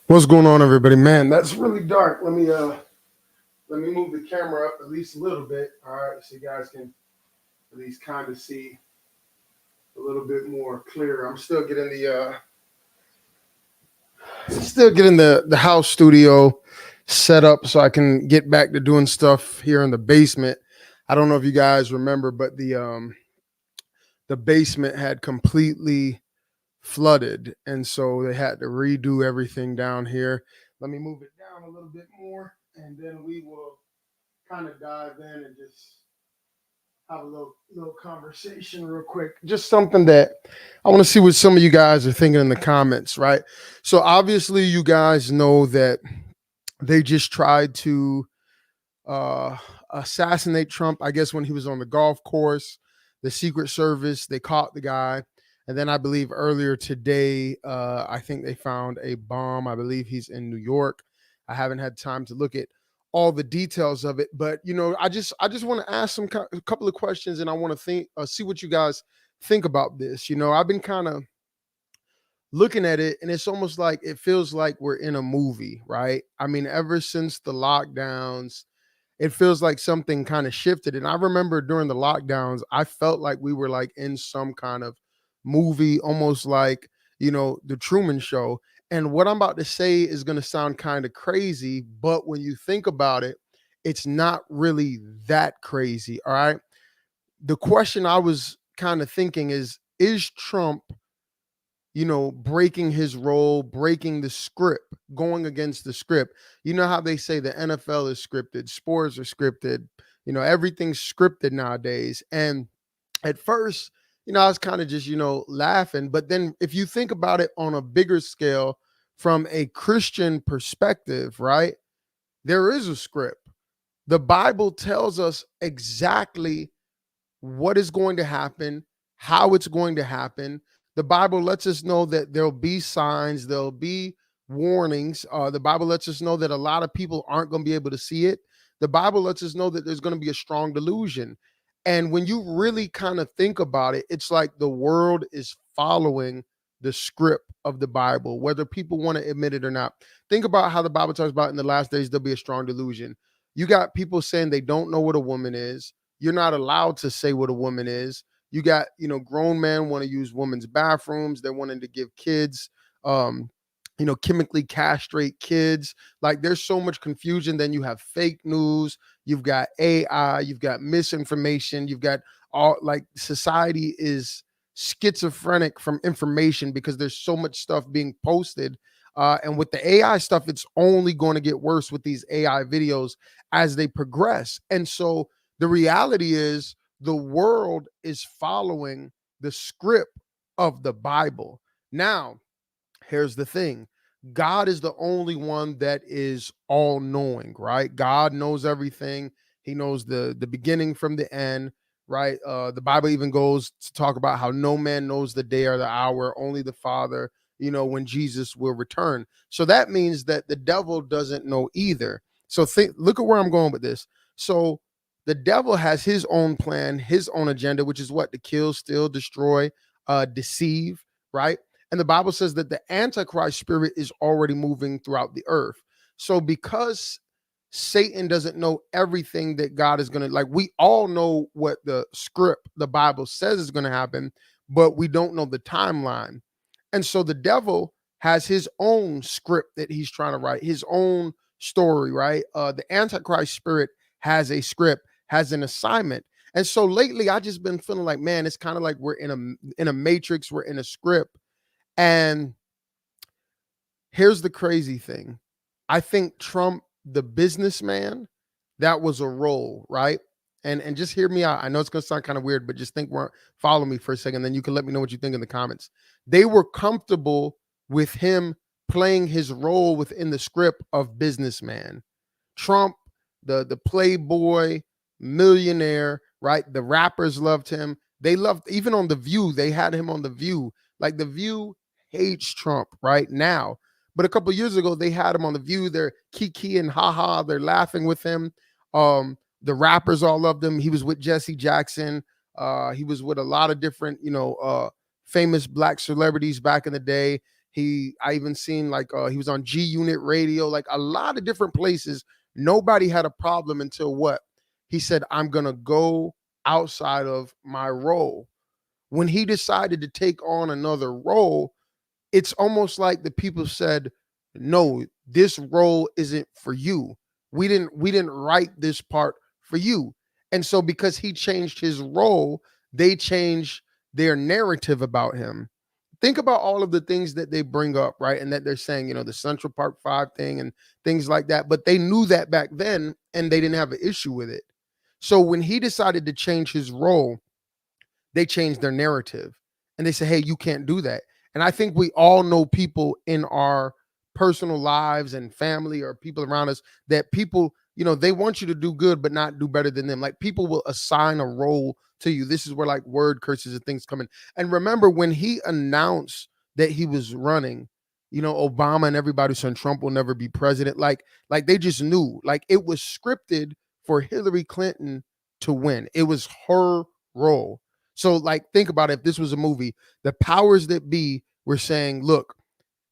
What's going on, everybody? Man, that's really dark. Let me move the camera up at least a little bit. All right, so you guys can at least kind of see a little bit more clear. I'm still getting the house studio set up so I can get back to doing stuff here in the basement. I don't know if you guys remember, but the basement had completely flooded, and so they had to redo everything down here. Let me move it down a little bit more, and then we will kind of dive in and just have a little conversation real quick. Just something that I want to see what some of you guys are thinking in the comments, right? So obviously, you guys know that they just tried to uh, assassinate Trump. I guess when he was on the golf course, the Secret Service they caught the guy, and then I believe earlier today, I think they found a bomb. I believe he's in New York. I haven't had time to look at all the details of it, but I just want to ask a couple of questions, and I want to see what you guys think about this. I've been kind of looking at it, and it's almost like it feels like we're in a movie, right? I mean, ever since the lockdowns, it feels like something kind of shifted. And I remember during the lockdowns, I felt like we were like in some kind of movie, almost like, the Truman Show. And what I'm about to say is going to sound kind of crazy, but when you think about it, it's not really that crazy. All right. The question I was kind of thinking is Trump, breaking his role, breaking the script, going against the script? You know how they say the NFL is scripted, sports are scripted, everything's scripted nowadays. And at first, I was kind of just, laughing. But then if you think about it on a bigger scale from a Christian perspective, right, there is a script. The Bible tells us exactly what is going to happen, how it's going to happen. The Bible lets us know that there'll be signs, there'll be warnings. The Bible lets us know that a lot of people aren't going to be able to see it. The Bible lets us know that there's going to be a strong delusion. And when you really kind of think about it, it's like the world is following the script of the Bible, whether people want to admit it or not. Think about how the Bible talks about in the last days, there'll be a strong delusion. You got people saying they don't know what a woman is. You're not allowed to say what a woman is. You got, grown men want to use women's bathrooms. They're wanting to give kids, chemically castrate kids. Like, there's so much confusion. Then you have fake news. You've got AI. You've got misinformation. You've got all, like, society is schizophrenic from information because there's so much stuff being posted. And with the AI stuff, it's only going to get worse with these AI videos as they progress. And so the reality is the world is following the script of the Bible. Now, here's the thing. God is the only one that is all knowing, right? God knows everything. He knows the beginning from the end, right? The Bible even goes to talk about how no man knows the day or the hour, only the Father, when Jesus will return. So that means that the devil doesn't know either. So look at where I'm going with this. So the devil has his own plan, his own agenda, which is what? To kill, steal, destroy, deceive, right? And the Bible says that the Antichrist spirit is already moving throughout the earth. So because Satan doesn't know everything that God is going to, like, we all know what the script, the Bible says is going to happen, but we don't know the timeline. And so the devil has his own script that he's trying to write, his own story, right? The Antichrist spirit has a script, has an assignment. And so lately I just been feeling like, man, it's kind of like we're in a matrix, we're in a script. And here's the crazy thing. I think Trump, the businessman, that was a role, right? And just hear me out. I know it's going to sound kind of weird, but just follow me for a second. Then you can let me know what you think in the comments. They were comfortable with him playing his role within the script of businessman. Trump, the playboy, millionaire, right? The rappers loved him. They loved, even on The View, they had him on The View. Like, The View hates Trump right now. But a couple of years ago, they had him on The View. They're kiki and haha. They're laughing with him. The rappers all loved him. He was with Jesse Jackson. He was with a lot of different, famous black celebrities back in the day. I even seen like he was on G Unit Radio, like a lot of different places. Nobody had a problem until what? He said, I'm gonna go outside of my role. When he decided to take on another role, it's almost like the people said, no, this role isn't for you. We didn't write this part for you. And so because he changed his role, they changed their narrative about him. Think about all of the things that they bring up, right? And that they're saying, the Central Park 5 thing and things like that. But they knew that back then and they didn't have an issue with it. So when he decided to change his role, they changed their narrative and they say, hey, you can't do that. And I think we all know people in our personal lives and family or people around us that people, they want you to do good, but not do better than them. Like people will assign a role to you. This is where like word curses and things come in. And remember when he announced that he was running, Obama and everybody saying Trump will never be president. Like they just knew, like it was scripted for Hillary Clinton to win. It was her role. So like think about it, if this was a movie, the powers that be were saying, look,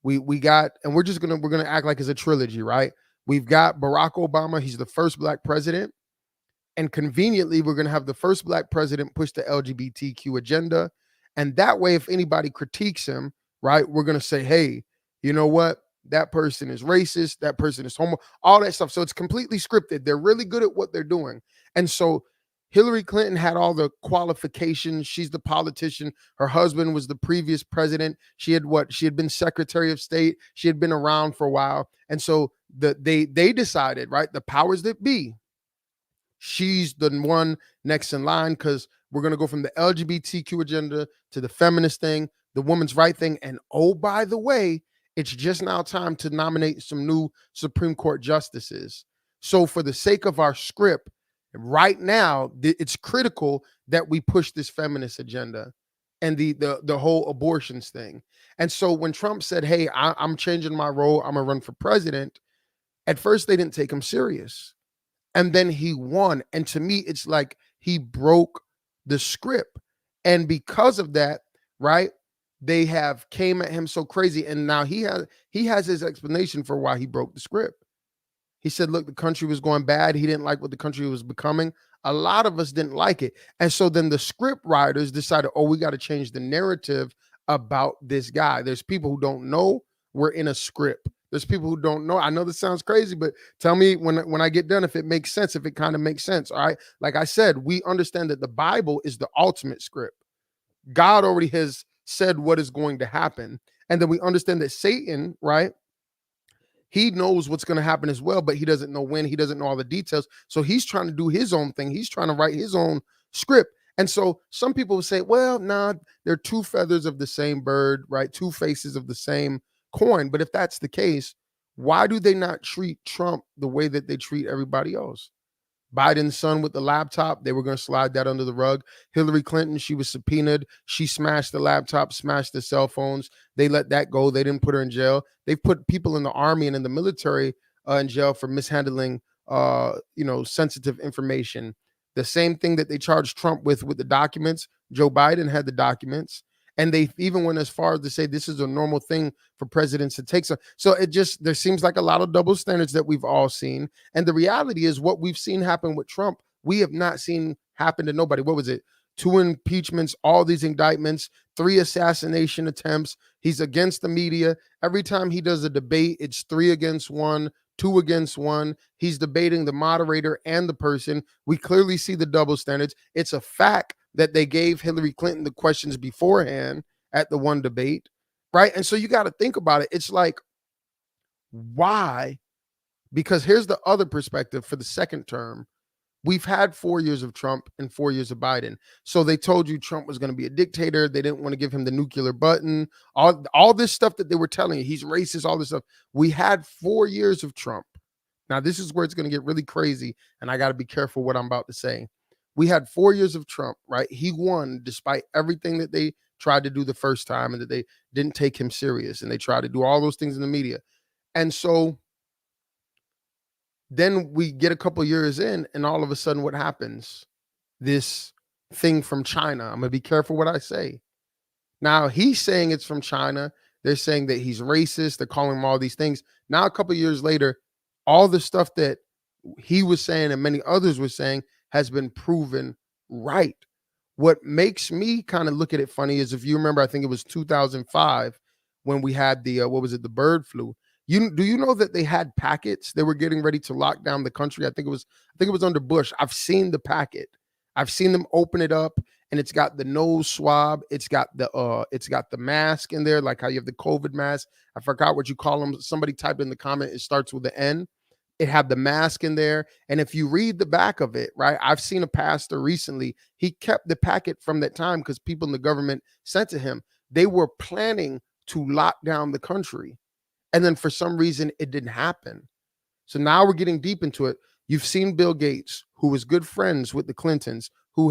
we got, and we're gonna act like it's a trilogy, right? We've got Barack Obama, he's the first black president, and conveniently we're gonna have the first black president push the LGBTQ agenda. And that way, if anybody critiques him, right, we're gonna say, hey, you know what? That person is racist, that person is homo, all that stuff. So it's completely scripted. They're really good at what they're doing. And so Hillary Clinton had all the qualifications. She's the politician. Her husband was the previous president. She had been Secretary of State. She had been around for a while. And so they decided, right? The powers that be, she's the one next in line because we're going to go from the LGBTQ agenda to the feminist thing, the women's right thing. And oh, by the way, it's just now time to nominate some new Supreme Court justices. So for the sake of our script, right now, it's critical that we push this feminist agenda and the whole abortions thing. And so when Trump said, hey, I'm changing my role, I'm gonna run for president, at first they didn't take him serious. And then he won. And to me, it's like he broke the script. And because of that, right, they have came at him so crazy. And now he has his explanation for why he broke the script. He said, look, the country was going bad. He didn't like what the country was becoming. A lot of us didn't like it. And so then the script writers decided, oh, we got to change the narrative about this guy. There's people who don't know we're in a script. There's people who don't know. I know this sounds crazy, but tell me when I get done if it makes sense, if it kind of makes sense. All right. Like I said, we understand that the Bible is the ultimate script. God already has said what is going to happen. And then we understand that Satan, right? He knows what's going to happen as well, but he doesn't know when. He doesn't know all the details. So he's trying to do his own thing. He's trying to write his own script. And so some people will say, well, nah, they're two feathers of the same bird, right? Two faces of the same coin. But if that's the case, why do they not treat Trump the way that they treat everybody else? Biden's son with the laptop, they were going to slide that under the rug. Hillary Clinton, she was subpoenaed. She smashed the laptop, smashed the cell phones. They let that go. They didn't put her in jail. They've put people in the army and in the military in jail for mishandling, sensitive information. The same thing that they charged Trump with the documents. Joe Biden had the documents. And they even went as far as to say this is a normal thing for presidents to take. So there seems like a lot of double standards that we've all seen. And the reality is what we've seen happen with Trump, we have not seen happen to nobody. What was it? 2 impeachments, all these indictments, 3 assassination attempts. He's against the media. Every time he does a debate, it's 3 against 1, 2 against 1. He's debating the moderator and the person. We clearly see the double standards. It's a fact that they gave Hillary Clinton the questions beforehand at the one debate, right? And so you got to think about it. It's like, why? Because here's the other perspective for the second term. We've had 4 years of Trump and 4 years of Biden. So they told you Trump was going to be a dictator. They didn't want to give him the nuclear button. All this stuff that they were telling you, he's racist, all this stuff. We had 4 years of Trump. Now, this is where it's going to get really crazy, and I got to be careful what I'm about to say. We had 4 years of Trump, right? He won despite everything that they tried to do the first time and that they didn't take him serious, and they tried to do all those things in the media. And so then we get a couple years in, and all of a sudden, what happens? This thing from China. I'm going to be careful what I say. Now he's saying it's from China. They're saying that he's racist. They're calling him all these things. Now, a couple years later, all the stuff that he was saying and many others were saying has been proven right. What makes me kind of look at it funny is, if you remember, I think it was 2005 when we had the what was it, the bird flu. You know that they had packets? They were getting ready to lock down the country. I think it was under Bush. I've seen the packet. I've seen them open it up, and it's got the nose swab. It's got the mask in there, like how you have the COVID mask. I forgot what you call them. Somebody typed in the comment. It starts with the N. It had the mask in there. And if you read the back of it, right, I've seen a pastor recently. He kept the packet from that time because people in the government sent to him. They were planning to lock down the country. And then for some reason, it didn't happen. So now we're getting deep into it. You've seen Bill Gates, who was good friends with the Clintons, who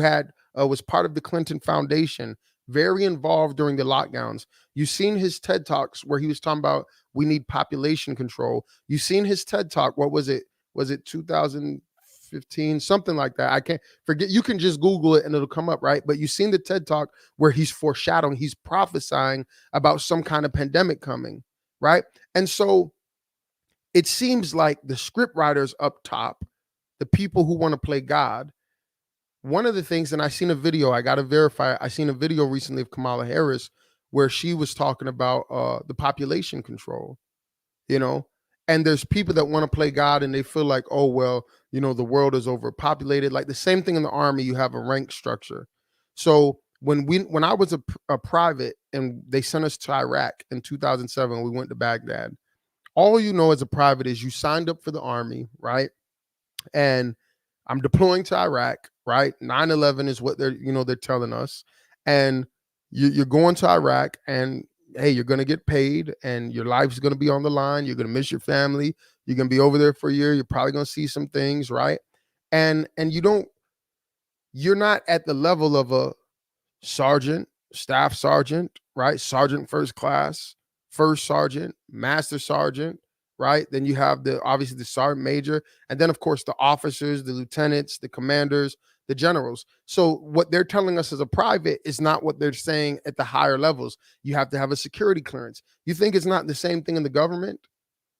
was part of the Clinton Foundation, very involved during the lockdowns. You've seen his TED Talks where he was talking about we need population control. You've seen his TED Talk. What was it? Was it 2015? Something like that. I can't forget. You can just Google it and it'll come up, right? But you've seen the TED Talk where he's foreshadowing, he's prophesying about some kind of pandemic coming, right? And so it seems like the script writers up top, the people who want to play God, one of the things, and I seen a video, I got to verify, I seen a video recently of Kamala Harris where she was talking about the population control, you know, and there's people that want to play God and they feel like, oh, well, the world is overpopulated. Like the same thing in the army, you have a rank structure. So when I was a private and they sent us to Iraq in 2007, we went to Baghdad. All as a private is you signed up for the army, right? And I'm deploying to Iraq, right? 9/11 is what they're telling us. And you're going to Iraq and hey, you're going to get paid and your life's going to be on the line. You're going to miss your family. You're going to be over there for a year. You're probably going to see some things, right? And you're not at the level of a sergeant, staff sergeant, right? Sergeant first class, first sergeant, master sergeant, right? Then you have obviously the sergeant major, and then of course the officers, the lieutenants, the commanders, the generals. So what they're telling us as a private is not what they're saying at the higher levels. You have to have a security clearance. You think it's not the same thing in the government,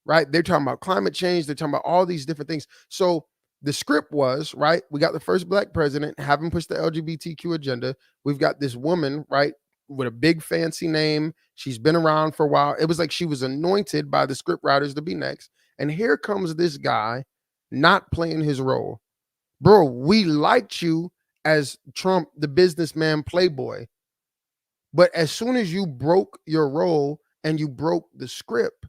right? They're talking about climate change. They're talking about all these different things. So the script was, right, we got the first black president, haven't pushed the LGBTQ agenda. We've got this woman, right, with a big fancy name. She's been around for a while. It was like she was anointed by the script writers to be next. And here comes this guy not playing his role. Bro, we liked you as Trump, the businessman playboy. But as soon as you broke your role and you broke the script,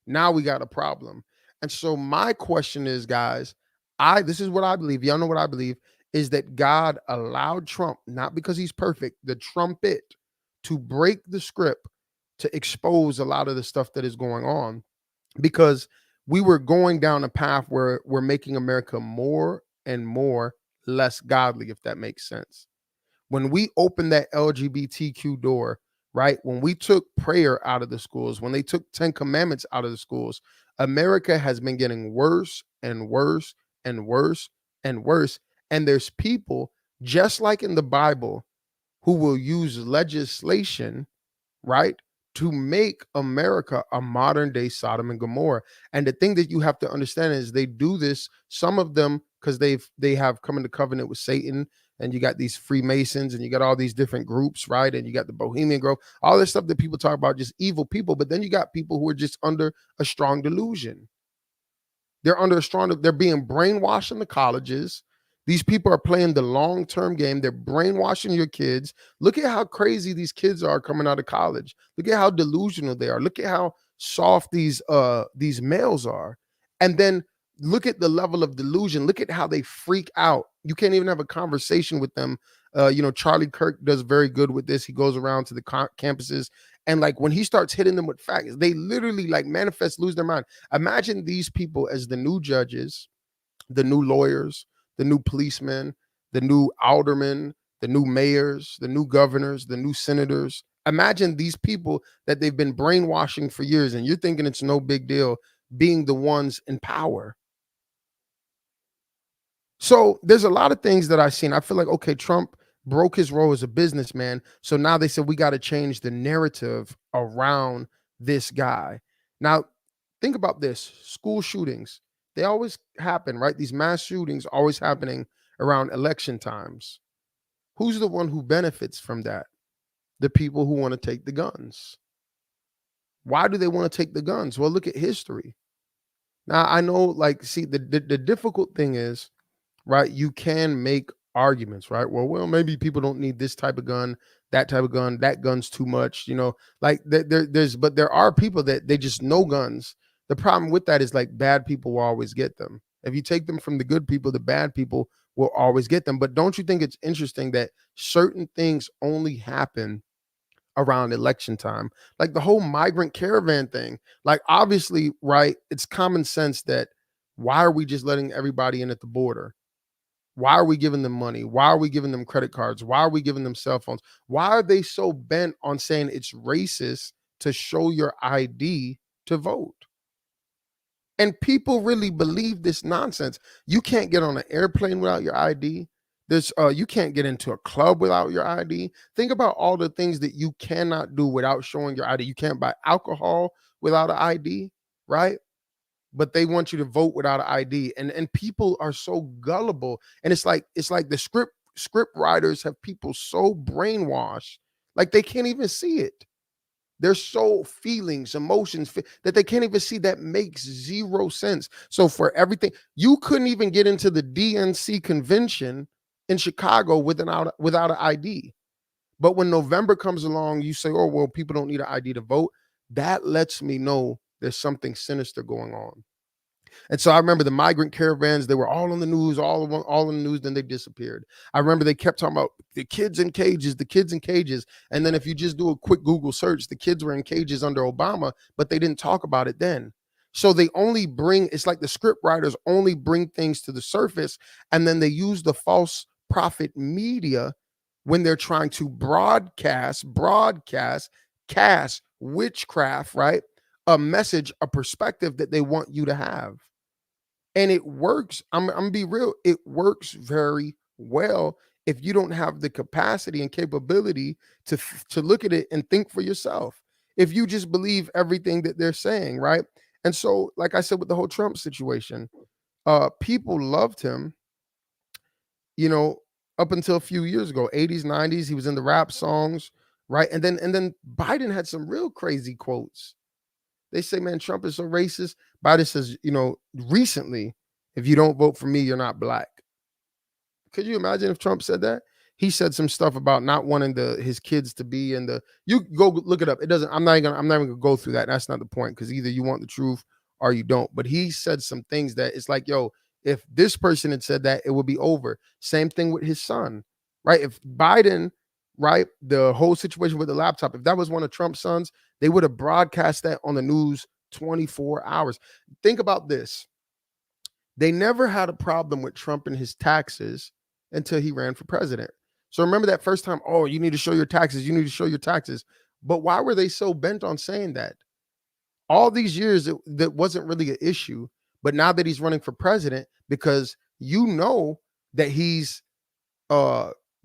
now we got a problem. And so my question is, guys, this is what I believe. Y'all know what I believe is that God allowed Trump, not because he's perfect, the trumpet, to break the script to expose a lot of the stuff that is going on, because we were going down a path where we're making America more and more less godly, if that makes sense. When we opened that LGBTQ door, right? When we took prayer out of the schools, when they took 10 commandments out of the schools, America has been getting worse and worse and worse and worse. And there's people, just like in the Bible, who will use legislation, right, to make America a modern day Sodom and Gomorrah. And the thing that you have to understand is they do this, some of them, because they have come into covenant with Satan, and you got these Freemasons and you got all these different groups, right? And you got the Bohemian Grove, all this stuff that people talk about, just evil people. But then you got people who are just under a strong delusion. They're being brainwashed in the colleges. These people are playing the long-term game. They're brainwashing your kids. Look at how crazy these kids are coming out of college. Look at how delusional they are. Look at how soft these males are. And then look at the level of delusion. Look at how they freak out. You can't even have a conversation with them. Charlie Kirk does very good with this. He goes around to the campuses, and like when he starts hitting them with facts, they literally like manifest, lose their mind. Imagine these people as the new judges, the new lawyers, the new policemen, the new aldermen, the new mayors, the new governors, the new senators. Imagine these people that they've been brainwashing for years, and you're thinking it's no big deal being the ones in power. So there's a lot of things that I've seen. I feel like, okay, Trump broke his role as a businessman. So now they said we got to change the narrative around this guy. Now, think about this: school shootings, they always happen, right? These mass shootings always happening around election times. Who's the one who benefits from that? The people who want to take the guns. Why do they want to take the guns? Well, look at history. Now, I know, like, see, the difficult thing is, right, you can make arguments, right? Well, maybe people don't need this type of gun, that type of gun, that gun's too much, like but there are people that they just know guns. The problem with that is, like, bad people will always get them. If you take them from the good people, the bad people will always get them. But don't you think it's interesting that certain things only happen around election time? Like the whole migrant caravan thing. Like, obviously, right, it's common sense that why are we just letting everybody in at the border? Why are we giving them money? Why are we giving them credit cards? Why are we giving them cell phones? Why are they so bent on saying it's racist to show your ID to vote? And people really believe this nonsense. You can't get on an airplane without your ID. You can't get into a club without your ID. Think about all the things that you cannot do without showing your ID. You can't buy alcohol without an ID, right? But they want you to vote without an ID. And people are so gullible. And it's like the script writers have people so brainwashed, like they can't even see it. They're so feelings, emotions that they can't even see. That makes zero sense. So for everything, you couldn't even get into the DNC convention in Chicago without an ID. But when November comes along, you say, "Oh, well, people don't need an ID to vote." That lets me know there's something sinister going on. And so I remember the migrant caravans, they were all on the news, all in the news, then they disappeared. I remember they kept talking about the kids in cages, the kids in cages. And then if you just do a quick Google search, the kids were in cages under Obama, but they didn't talk about it then. So they only it's like the script writers only bring things to the surface, and then they use the false prophet media when they're trying to cast witchcraft, right? A message, a perspective that they want you to have. And it works. I'm gonna be real. It works very well if you don't have the capacity and capability to look at it and think for yourself. If you just believe everything that they're saying, right? And so, like I said, with the whole Trump situation, people loved him, you know, up until a few years ago, 80s, 90s. He was in the rap songs, right? And then Biden had some real crazy quotes. They say, man, Trump is so racist. Biden says, recently, if you don't vote for me, you're not black. Could you imagine if Trump said that? He said some stuff about not wanting his kids to be in the. You go look it up. It doesn't. I'm not even gonna go through that. That's not the point, because either you want the truth or you don't. But he said some things that it's like, yo, if this person had said that, it would be over. Same thing with his son, right? If Biden, right, the whole situation with the laptop, if that was one of Trump's sons, they would have broadcast that on the news 24 hours. Think about this. They never had a problem with Trump and his taxes until he ran for president. So remember that first time, oh, you need to show your taxes. You need to show your taxes. But why were they so bent on saying that? All these years, that wasn't really an issue. But now that he's running for president, because that he's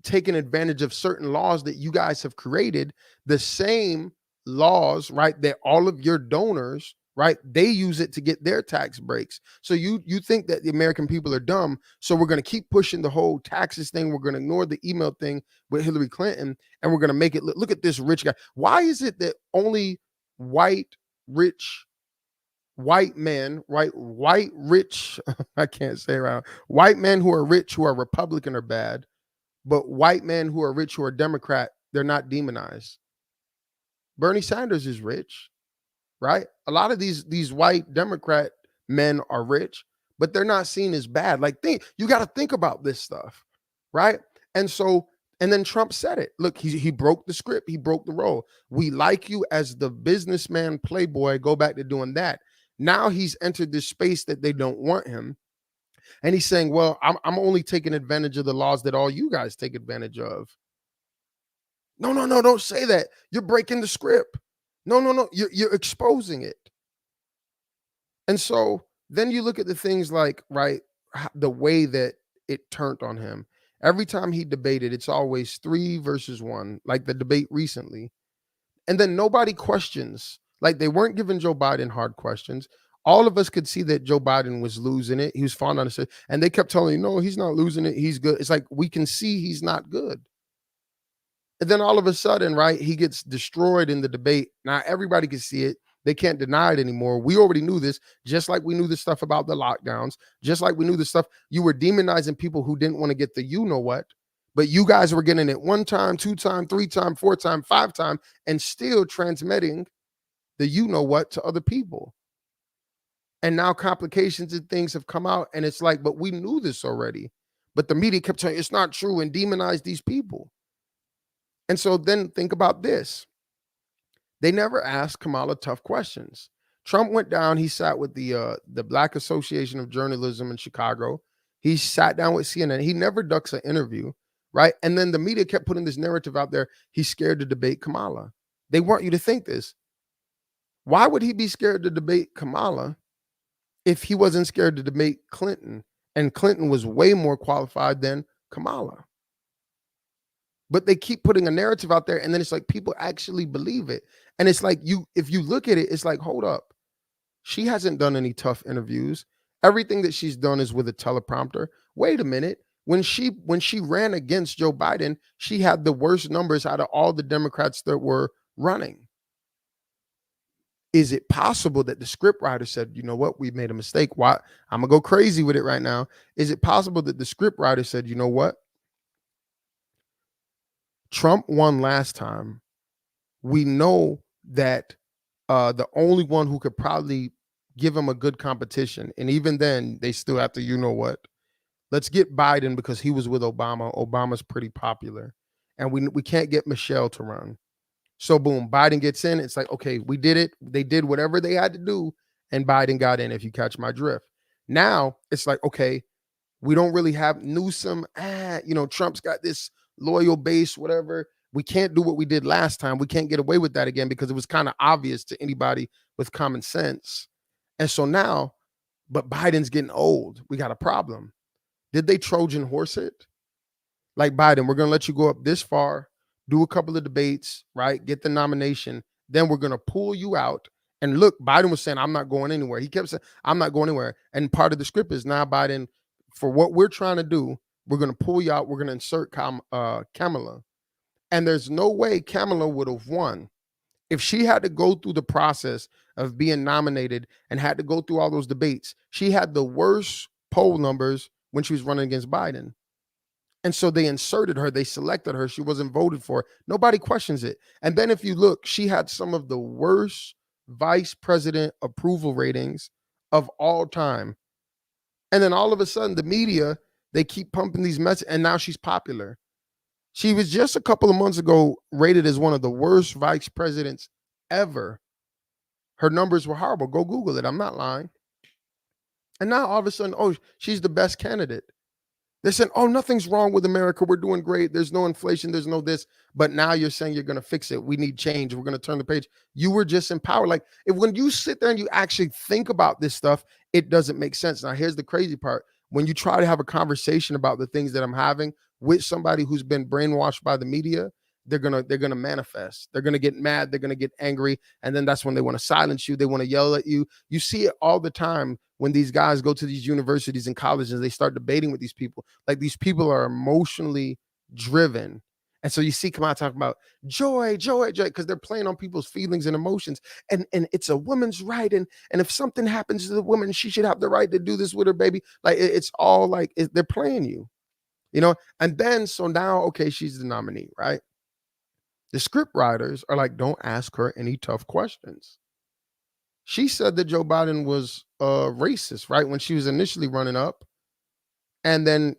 taken advantage of certain laws that you guys have created, the same laws, right, that all of your donors, right, they use it to get their tax breaks. So you think that the American people are dumb, so we're going to keep pushing the whole taxes thing. We're going to ignore the email thing with Hillary Clinton, and we're going to make it look at this rich guy. Why is it that only rich white men, right, white rich I can't say it right, white men who are rich, who are Republican, are bad, but white men who are rich, who are Democrat, they're not demonized? Bernie Sanders is rich, right? A lot of these white Democrat men are rich, but they're not seen as bad. Like, you got to think about this stuff, right? And then Trump said it. Look, he broke the script. He broke the role. We like you as the businessman playboy. Go back to doing that. Now he's entered this space that they don't want him. And he's saying, well, I'm only taking advantage of the laws that all you guys take advantage of. No, don't say that. You're breaking the script. No, you're exposing it. And so then you look at the things like, right, the way that it turned on him. Every time he debated, it's always 3 versus 1, like the debate recently. And then nobody questions. Like, they weren't giving Joe Biden hard questions. All of us could see that Joe Biden was losing it. He was falling on his, and they kept telling you, no, he's not losing it. He's good. It's like we can see he's not good. And then all of a sudden, right, he gets destroyed in the debate. Now everybody can see it. They can't deny it anymore. We already knew this, just like we knew the stuff about the lockdowns, just like we knew the stuff. You were demonizing people who didn't want to get the you know what, but you guys were getting it 1 time, 2 time, 3 time, 4 time, 5 time, and still transmitting the you know what to other people. And now complications and things have come out, and it's like, but we knew this already. But the media kept saying it's not true and demonized these people. And so then think about this. They never asked Kamala tough questions. Trump went down. He sat with the Black Association of Journalism in Chicago. He sat down with CNN. He never ducks an interview, right? And then the media kept putting this narrative out there. He's scared to debate Kamala. They want you to think this. Why would he be scared to debate Kamala if he wasn't scared to debate Clinton? And Clinton was way more qualified than Kamala. But they keep putting a narrative out there, and then it's like people actually believe it. And it's like, if you look at it, it's like, hold up. She hasn't done any tough interviews. Everything that she's done is with a teleprompter. Wait a minute. When she ran against Joe Biden, she had the worst numbers out of all the Democrats that were running. Is it possible that the scriptwriter said, you know what, we made a mistake? Why? I'm going to go crazy with it right now. Is it possible that the scriptwriter said, you know what? Trump won last time. We know that the only one who could probably give him a good competition, and even then, they still have to, you know what? Let's get Biden because he was with Obama. Obama's pretty popular. And we can't get Michelle to run. So boom, Biden gets in. It's like, okay, we did it. They did whatever they had to do, and Biden got in, if you catch my drift. Now, it's like, okay, we don't really have Newsom. Trump's got this loyal base, whatever. We can't do what we did last time. We can't get away with that again because it was kind of obvious to anybody with common sense. And so now, but Biden's getting old. We got a problem. Did they Trojan horse it? Like, Biden, we're going to let you go up this far, do a couple of debates, right? Get the nomination. Then we're going to pull you out. And look, Biden was saying, I'm not going anywhere. He kept saying, I'm not going anywhere. And part of the script is now, Biden, for what we're trying to do, we're going to pull you out. We're going to insert Kamala. And there's no way Kamala would have won if she had to go through the process of being nominated and had to go through all those debates. She had the worst poll numbers when she was running against Biden. And so they inserted her. They selected her. She wasn't voted for. Nobody questions it. And then if you look, she had some of the worst vice president approval ratings of all time. And then all of a sudden, the media, they keep pumping these messages, and now she's popular. She was just a couple of months ago rated as one of the worst vice presidents ever. Her numbers were horrible. Go Google it. I'm not lying. And now all of a sudden, oh, she's the best candidate. They're saying, oh, nothing's wrong with America. We're doing great. There's no inflation. There's no this. But now you're saying you're going to fix it. We need change. We're going to turn the page. You were just in power. Like, when you sit there and you actually think about this stuff, it doesn't make sense. Now, here's the crazy part. When you try to have a conversation about the things that I'm having with somebody who's been brainwashed by the media, they're gonna manifest. They're gonna get mad. They're gonna get angry, and then that's when they want to silence you. They want to yell at you. You see it all the time when these guys go to these universities and colleges. They start debating with these people. Like, these people are emotionally driven, and so you see Kamala talking about joy, because they're playing on people's feelings and emotions. And it's a woman's right, and if something happens to the woman, she should have the right to do this with her baby. Like, it's all like they're playing you. And then, so now, okay, she's the nominee, right? The script writers are like, don't ask her any tough questions. She said that Joe Biden was racist, right? When she was initially running up. And then,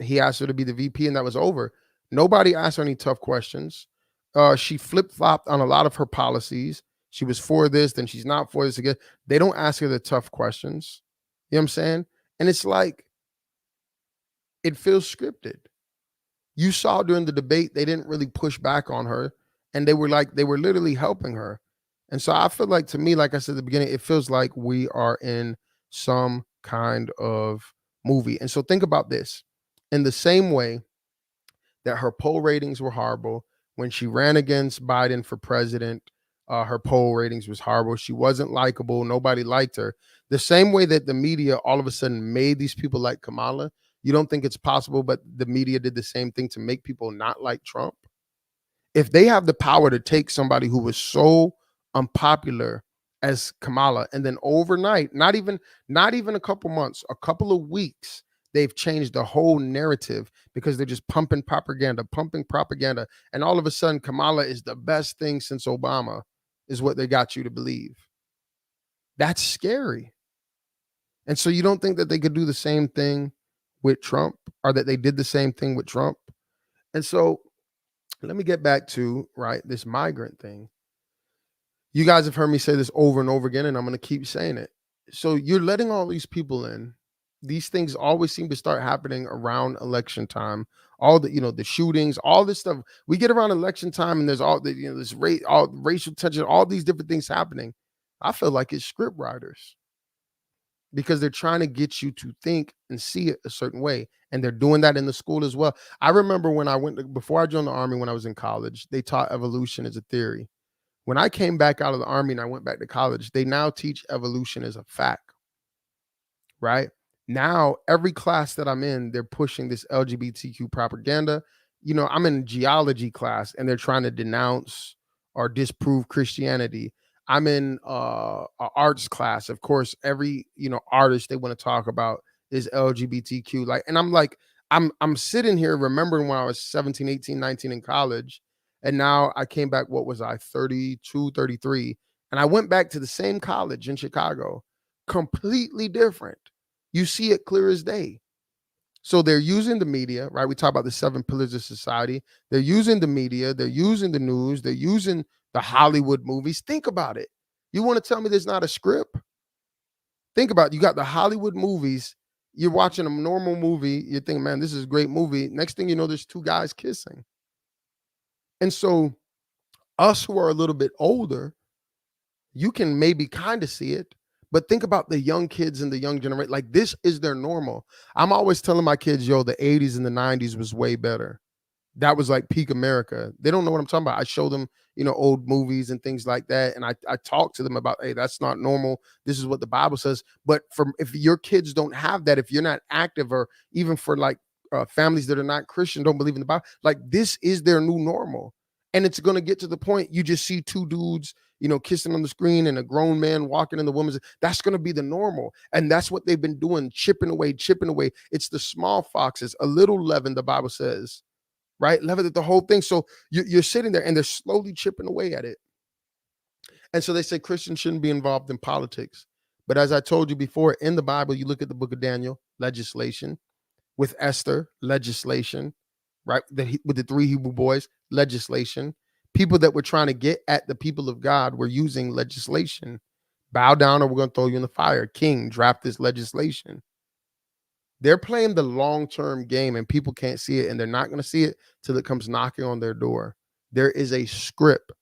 he asked her to be the VP, and that was over. Nobody asked her any tough questions. She flip-flopped on a lot of her policies. She was for this, then she's not for this again. They don't ask her the tough questions. You know what I'm saying? And it's like, it feels scripted. You saw during the debate, they didn't really push back on her, and they were literally helping her. And so I feel like, to me, like I said at the beginning, it feels like we are in some kind of movie. And so think about this. In the same way that her poll ratings were horrible. When she ran against Biden for president, her poll ratings was horrible. She wasn't likable. Nobody liked her. The same way that the media all of a sudden made these people like Kamala, you don't think it's possible, but the media did the same thing to make people not like Trump. If they have the power to take somebody who was so unpopular as Kamala, and then overnight, not even a couple months, a couple of weeks, they've changed the whole narrative because they're just pumping propaganda, and all of a sudden Kamala is the best thing since Obama, is what they got you to believe. That's scary. And so you don't think that they could do the same thing with Trump, or that they did the same thing with Trump? And so let me get back to, right, this migrant thing. You guys have heard me say this over and over again, and I'm going to keep saying it. So you're letting all these people in. These things always seem to start happening around election time. All the, the shootings, all this stuff. We get around election time, and there's all the, this all racial tension, all these different things happening. I feel like it's script writers, because they're trying to get you to think and see it a certain way. And they're doing that in the school as well. I remember when before I joined the Army, when I was in college, they taught evolution as a theory. When I came back out of the Army and I went back to college, they now teach evolution as a fact, right? Now, every class that I'm in, they're pushing this LGBTQ propaganda. I'm in geology class, and they're trying to denounce or disprove Christianity. I'm in a arts class. Of course, every, artist they want to talk about is LGBTQ. And I'm like, I'm sitting here remembering when I was 17, 18, 19 in college. And now I came back, what was I, 32, 33. And I went back to the same college in Chicago, completely different. You see it clear as day. So they're using the media, right? We talk about the 7 pillars of society. They're using the media. They're using the news. They're using the Hollywood movies. Think about it. You want to tell me there's not a script? Think about it. You got the Hollywood movies. You're watching a normal movie. You're thinking, man, this is a great movie. Next thing you know, there's 2 guys kissing. And so us who are a little bit older, you can maybe kind of see it, but think about the young kids and the young generation. Like, this is their normal. I'm always telling my kids, yo, the 80s and the 90s was way better. That was like peak America. They don't know what I'm talking about. I show them, old movies and things like that. And I talk to them about, hey, that's not normal. This is what the Bible says. But if your kids don't have that, if you're not active, or even for like families that are not Christian, don't believe in the Bible, like, this is their new normal. And it's going to get to the point you just see 2 dudes, kissing on the screen, and a grown man walking in the woman's. That's going to be the normal. And that's what they've been doing, chipping away. It's the small foxes, a little leaven, the Bible says, right? Leaven at the whole thing. So you're sitting there, and they're slowly chipping away at it. And so they say Christians shouldn't be involved in politics. But as I told you before, in the Bible, you look at the book of Daniel, legislation. With Esther, legislation, right? With the 3 Hebrew boys, legislation. People that were trying to get at the people of God were using legislation. Bow down, or we're going to throw you in the fire. King, draft this legislation. They're playing the long-term game, and people can't see it, and they're not going to see it till it comes knocking on their door. There is a script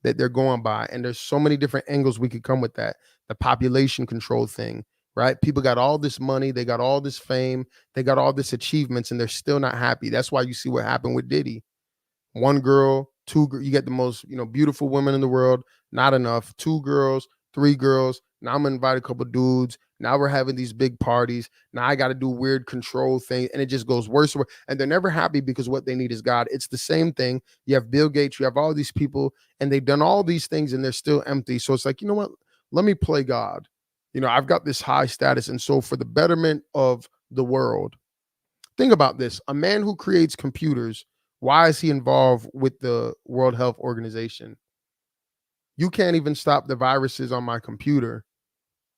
that they're going by, and there's so many different angles we could come with that. The population control thing, right? People got all this money, they got all this fame, they got all this achievements, and they're still not happy. That's why you see what happened with Diddy. 1 girl, 2, you get the most, beautiful women in the world, not enough. 2 girls, 3 girls. Now I'm gonna invite a couple dudes. Now we're having these big parties. Now I got to do weird control thing, and it just goes worse and worse. And they're never happy because what they need is God. It's the same thing. You have Bill Gates, you have all these people, and they've done all these things, and they're still empty. So it's like, you know what? Let me play God. I've got this high status, and so for the betterment of the world, think about this. A man who creates computers, why is he involved with the World Health Organization? You can't even stop the viruses on my computer.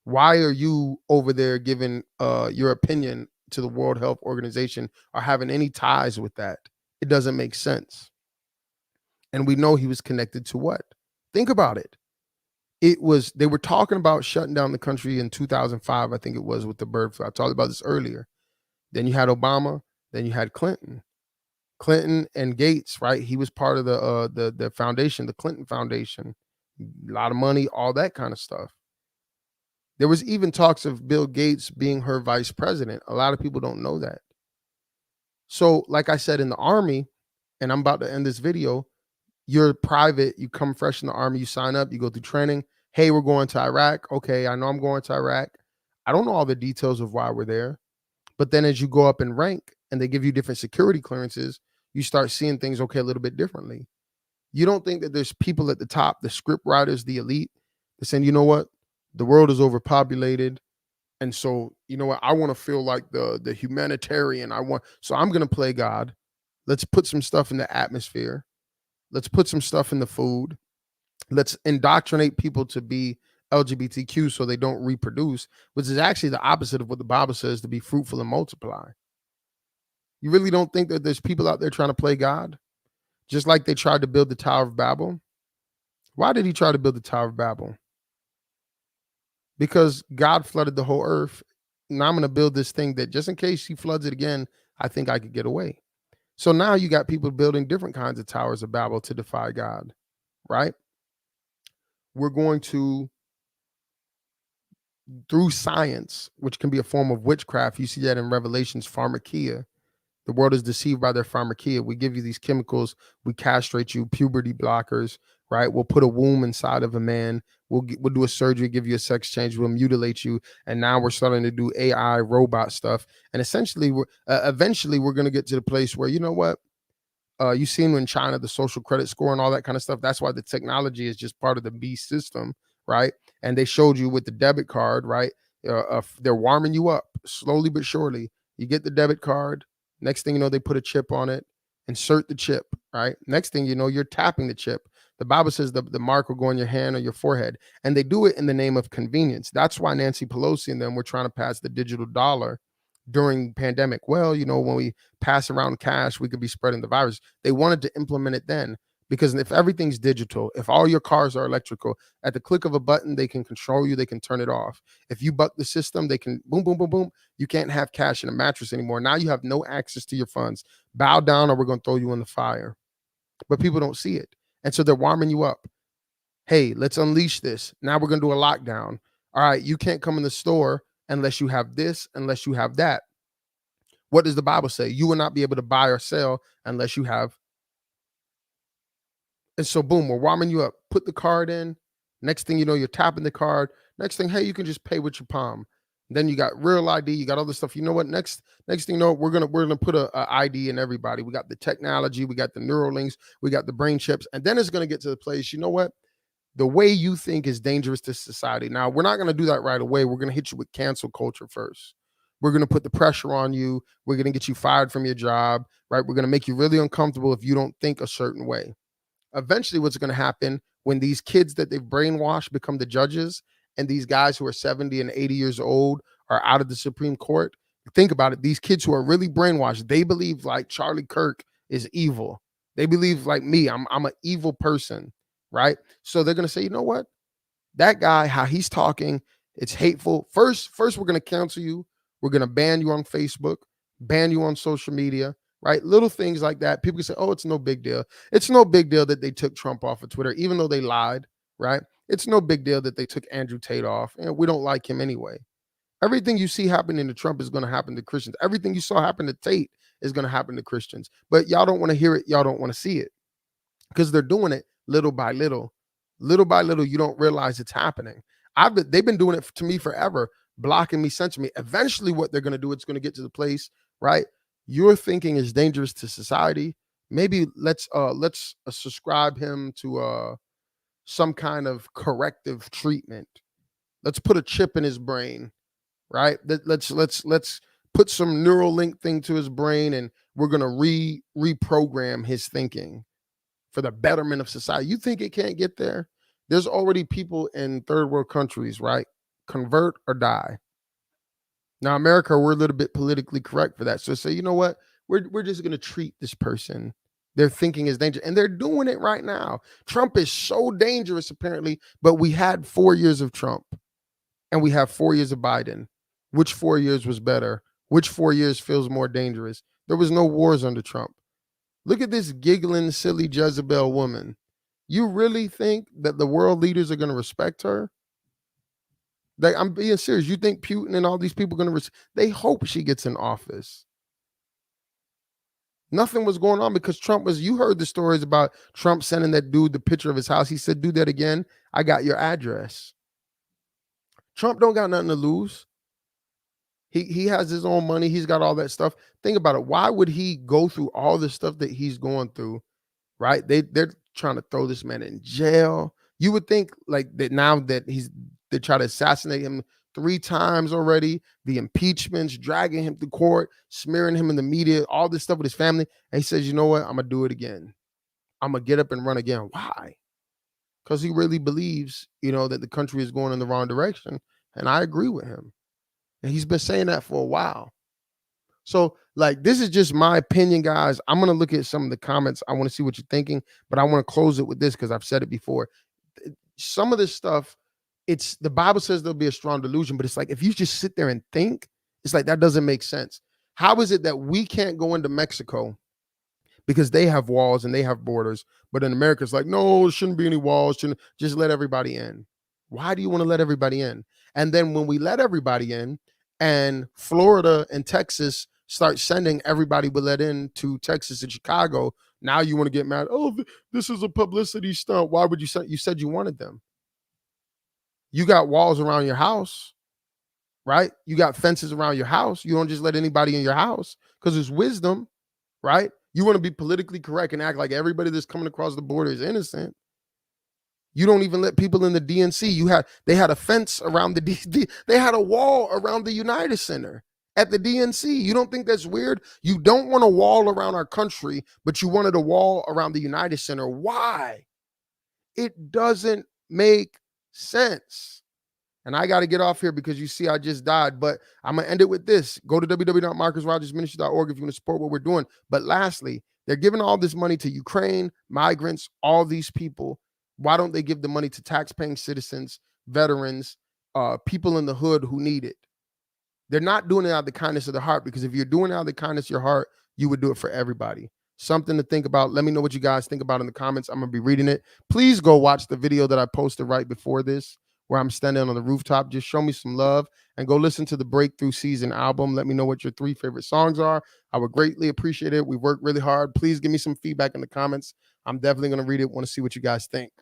Why are you over there giving your opinion to the World Health Organization or having any ties with that? It doesn't make sense. And we know he was connected to what? Think about it. They were talking about shutting down the country in 2005, I think it was, with the bird flu. I talked about this earlier. Then you had Obama, then you had Clinton and Gates, right? He was part of the foundation, the Clinton Foundation, a lot of money, all that kind of stuff. There was even talks of Bill Gates being her vice president. A lot of people don't know that. So, like I said, in the Army, and I'm about to end this video. You're private, you come fresh in the army, you sign up, you go through training. Hey, we're going to Iraq. Okay, I know I'm going to Iraq. I don't know all the details of why we're there. But then as you go up in rank and they give you different security clearances, you start seeing things okay a little bit differently. You don't think that there's people at the top, the script writers, the elite, they're saying, you know what? The world is overpopulated. And so, you know what? I want to feel like the humanitarian. So I'm gonna play God. Let's put some stuff in the atmosphere. Let's put some stuff in the food. Let's indoctrinate people to be LGBTQ so they don't reproduce, which is actually the opposite of what the Bible says, to be fruitful and multiply. You really don't think that there's people out there trying to play God? Just like they tried to build the Tower of Babel. Why did he try to build the Tower of Babel? Because God flooded the whole earth. Now I'm going to build this thing that just in case he floods it again, I think I could get away. So now you got people building different kinds of towers of Babel to defy God, right? We're going to, through science, which can be a form of witchcraft. You see that in Revelations, pharmakia. The world is deceived by their pharmakia. We give you these chemicals, we castrate you, puberty blockers, right? We'll put a womb inside of a man. We'll do a surgery, give you a sex change, we'll mutilate you, and now we're starting to do AI robot stuff. And essentially, eventually we're going to get to the place where, you know what? You've seen in China the social credit score and all that kind of stuff. That's why the technology is just part of the beast system, right? And they showed you with the debit card, right? They're warming you up slowly but surely. You get the debit card. Next thing you know, they put a chip on it. Insert the chip, right? Next thing you know, you're tapping the chip. The Bible says the mark will go on your hand or your forehead, and they do it in the name of convenience. That's why Nancy Pelosi and them were trying to pass the digital dollar during pandemic. Well, you know, when we pass around cash, we could be spreading the virus. They wanted to implement it then because if everything's digital, if all your cars are electrical, at the click of a button, they can control you, they can turn it off. If you buck the system, they can boom, boom, boom, boom. You can't have cash in a mattress anymore. Now you have no access to your funds. Bow down or we're going to throw you in the fire. But people don't see it. And so they're warming you up. Hey, let's unleash this. Now we're going to do a lockdown. All right, you can't come in the store unless you have this, unless you have that. What does the Bible say? You will not be able to buy or sell unless you have. And so, boom, we're warming you up. Put the card in. Next thing you know, you're tapping the card. Next thing, hey, you can just pay with your palm. Then you got real ID. You got all this stuff. You know what? Next thing you know, we're gonna put a ID in everybody. We got the technology. We got the neural links. We got the brain chips. And then it's gonna get to the place. You know what? The way you think is dangerous to society. Now, we're not going to do that right away. We're going to hit you with cancel culture first. We're going to put the pressure on you. We're going to get you fired from your job, right? We're going to make you really uncomfortable if you don't think a certain way. Eventually, what's going to happen when these kids that they've brainwashed become the judges and these guys who are 70 and 80 years old are out of the Supreme Court? Think about it. These kids who are really brainwashed, they believe like Charlie Kirk is evil. They believe like me, I'm an evil person, right? So they're going to say, you know what? That guy, how he's talking, it's hateful. First, we're going to cancel you. We're going to ban you on Facebook, ban you on social media, right? Little things like that. People can say, oh, it's no big deal. It's no big deal that they took Trump off of Twitter, even though they lied, right? It's no big deal that they took Andrew Tate off. And we don't like him anyway. Everything you see happening to Trump is going to happen to Christians. Everything you saw happen to Tate is going to happen to Christians. But y'all don't want to hear it. Y'all don't want to see it because they're doing it little by little. Little by little, you don't realize it's happening. They've been doing it to me forever, blocking me, censoring me. Eventually, what they're going to do, it's going to get to the place, right? Your thinking is dangerous to society. Maybe let's subscribe him to some kind of corrective treatment. Let's put a chip in his brain, right? Let's put some neural link thing to his brain, and we're going to reprogram his thinking for the betterment of society. You think it can't get there? There's already people in third world countries, right? Convert or die. Now, America, we're a little bit politically correct for that. So say, you know what? We're just going to treat this person. Their thinking is dangerous. And they're doing it right now. Trump is so dangerous, apparently, but we had 4 years of Trump and we have 4 years of Biden. Which 4 years was better? Which 4 years feels more dangerous? There was no wars under Trump. Look at this giggling, silly Jezebel woman. You really think that the world leaders are going to respect her? Like, I'm being serious. You think Putin and all these people are going to they hope she gets in office. Nothing was going on because Trump was, you heard the stories about Trump sending that dude the picture of his house. He said, do that again. I got your address. Trump don't got nothing to lose. He has his own money. He's got all that stuff. Think about it. Why would he go through all the stuff that he's going through? Right? They're trying to throw this man in jail. You would think like that now that they try to assassinate him 3 times already, the impeachments, dragging him to court, smearing him in the media, all this stuff with his family. And he says, you know what? I'm gonna do it again. I'm gonna get up and run again. Why? Because he really believes, that the country is going in the wrong direction. And I agree with him. And he's been saying that for a while. So, like, this is just my opinion, guys. I'm going to look at some of the comments. I want to see what you're thinking, but I want to close it with this because I've said it before. Some of this stuff, it's the Bible says there'll be a strong delusion, but it's like if you just sit there and think, it's like that doesn't make sense. How is it that we can't go into Mexico because they have walls and they have borders, but in America, it's like, no, there shouldn't be any walls. Shouldn't just let everybody in. Why do you want to let everybody in? And then when we let everybody in, and Florida and Texas start sending everybody we let in to Texas and Chicago, now you want to get mad. Oh, this is a publicity stunt. Why would you say? You said you wanted them. You got walls around your house, right? You got fences around your house. You don't just let anybody in your house because there's wisdom, right? You want to be politically correct and act like everybody that's coming across the border is innocent. You don't even let people in the DNC. They had a fence around they had a wall around the United Center at the DNC. You don't think that's weird? You don't want a wall around our country, but you wanted a wall around the United Center. Why? It doesn't make sense. And I got to get off here because you see I just died, but I'm going to end it with this. Go to www.marcusrogersministry.org if you want to support what we're doing. But lastly, they're giving all this money to Ukraine, migrants, all these people. Why don't they give the money to tax-paying citizens, veterans, people in the hood who need it? They're not doing it out of the kindness of the heart, because if you're doing it out of the kindness of your heart, you would do it for everybody. Something to think about. Let me know what you guys think about in the comments. I'm going to be reading it. Please go watch the video that I posted right before this, where I'm standing on the rooftop. Just show me some love and go listen to the Breakthrough Season album. Let me know what your 3 favorite songs are. I would greatly appreciate it. We worked really hard. Please give me some feedback in the comments. I'm definitely going to read it. Want to see what you guys think.